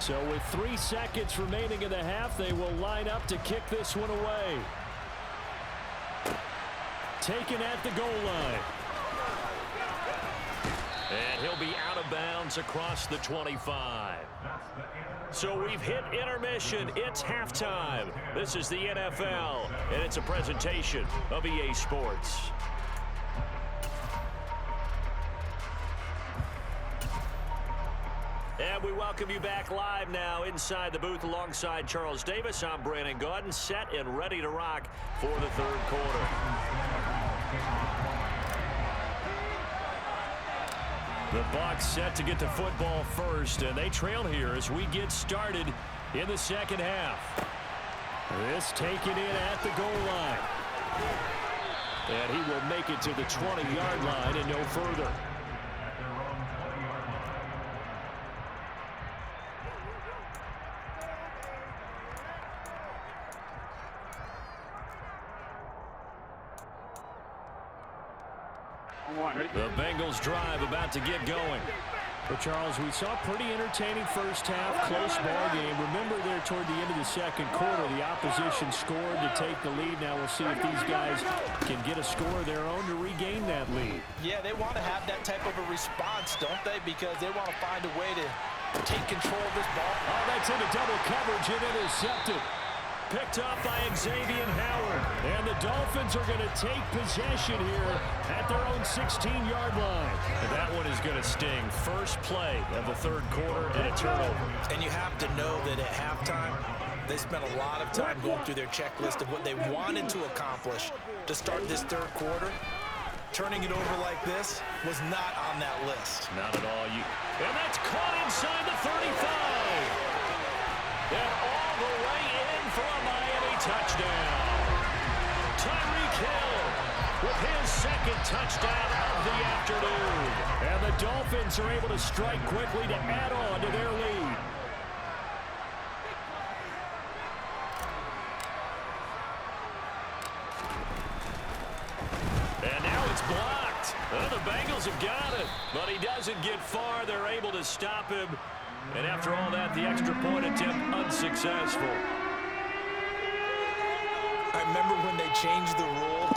Speaker 4: So with 3 seconds remaining in the half, they will line up to kick this one away. taken at the goal line.
Speaker 1: And he'll be out of bounds across the 25. So we've hit intermission. It's halftime. This is the NFL, and it's a presentation of EA Sports. And we welcome you back live now inside the booth alongside Charles Davis. I'm Brandon Gaudin, set and ready to rock for the third quarter. The Bucs set to get the football first, and they trail here as we get started in the second half.
Speaker 4: This taken in at the goal line. And he will make it to the 20-yard line and no further.
Speaker 1: The Bengals drive about to get going.
Speaker 4: But Charles, we saw a pretty entertaining first half, close ball game. Remember there toward the end of the second quarter, the opposition scored to take the lead. Now we'll see if these guys can get a score of their own to regain that lead.
Speaker 3: Yeah, they want to have that type of a response, don't they? Because they want to find a way to take control of this ball.
Speaker 4: Oh, that's into double coverage and intercepted.
Speaker 1: Picked up by Xavier Howard.
Speaker 4: And the Dolphins are going to take possession here at their own 16-yard line.
Speaker 1: And that one is going to sting. First play of the third quarter and a turnover.
Speaker 3: And you have to know that at halftime, they spent a lot of time going through their checklist of what they wanted to accomplish to start this third quarter. Turning it over like this was not on that list.
Speaker 1: Not at all. And that's caught inside the 35. And all the way in for a Miami touchdown. Tyreek Hill with his second touchdown of the afternoon.
Speaker 4: And the Dolphins are able to strike quickly to add on to their lead.
Speaker 1: And now it's blocked. Well, the Bengals have got it, but he doesn't get far. They're able to stop him. And after all that, the extra point attempt unsuccessful.
Speaker 3: I remember when they changed the rule.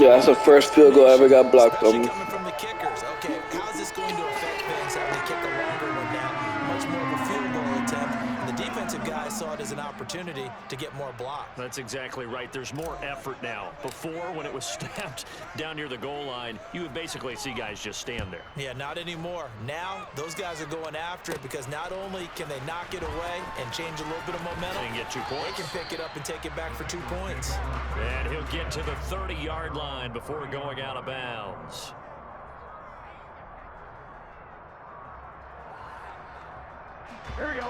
Speaker 5: Yeah, that's the first field goal I ever got blocked on.
Speaker 3: Coming from the kickers. Okay, how's this going to affect things? How they kick a longer one now? Much more of a field goal attempt. And the defensive guys saw it as an opportunity to get more blocks.
Speaker 1: That's exactly right. There's more effort now. Before, when it was snapped down near the goal line, you would basically see guys just stand there.
Speaker 3: Yeah, not anymore. Now, those guys are going after it because not only can they knock it away and change a little bit of momentum,
Speaker 1: They can get 2 points.
Speaker 3: they can pick it up and take it back for 2 points.
Speaker 1: And he'll get to the 30-yard line before going out of bounds.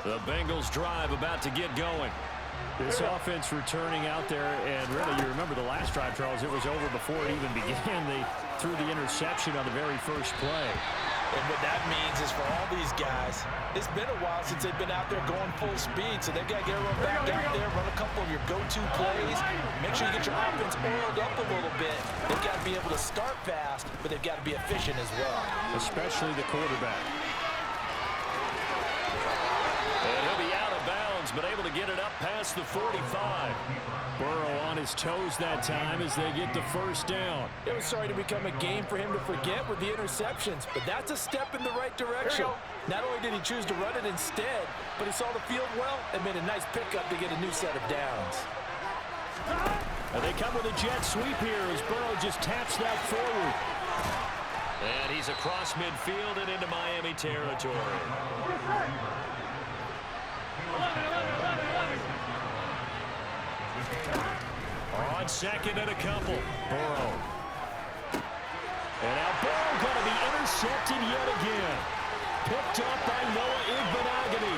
Speaker 1: The Bengals drive about to get going.
Speaker 4: This offense returning out there, and really, you remember the last drive, Charles, it was over before it even began. They threw the interception on the very first play.
Speaker 3: And what that means is for all these guys, it's been a while since they've been out there going full speed, so they've got to get everyone back out there, run a couple of your go-to plays, make sure you get your offense oiled up a little bit. They've got to be able to start fast, but they've got to be efficient as well.
Speaker 4: Especially the quarterback.
Speaker 1: And he'll be out of bounds, but able to get it up past the 45.
Speaker 4: Burrow on his toes that time as they get the first down.
Speaker 3: It was starting to become a game for him to forget with the interceptions, but that's a step in the right direction. Not only did he choose to run it instead, but he saw the field well and made a nice pickup to get a new set of downs.
Speaker 4: And they come with a jet sweep here as Burrow just taps that forward.
Speaker 1: And he's across midfield and into Miami territory. On second and a couple.
Speaker 4: Burrow. And now Burrow going to be intercepted yet again. Picked up by Noah Igbenogany.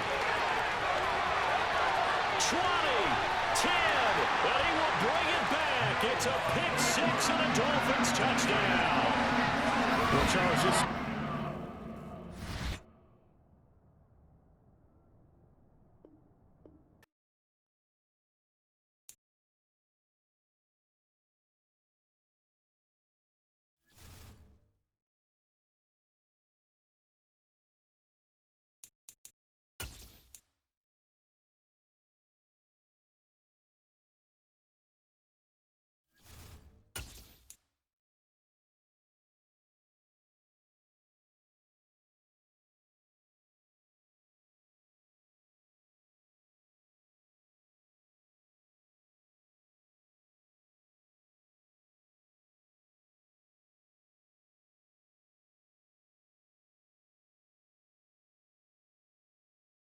Speaker 1: 20, 10, and he will bring it back. It's a pick six and a Dolphins touchdown.
Speaker 4: Well, Charles, just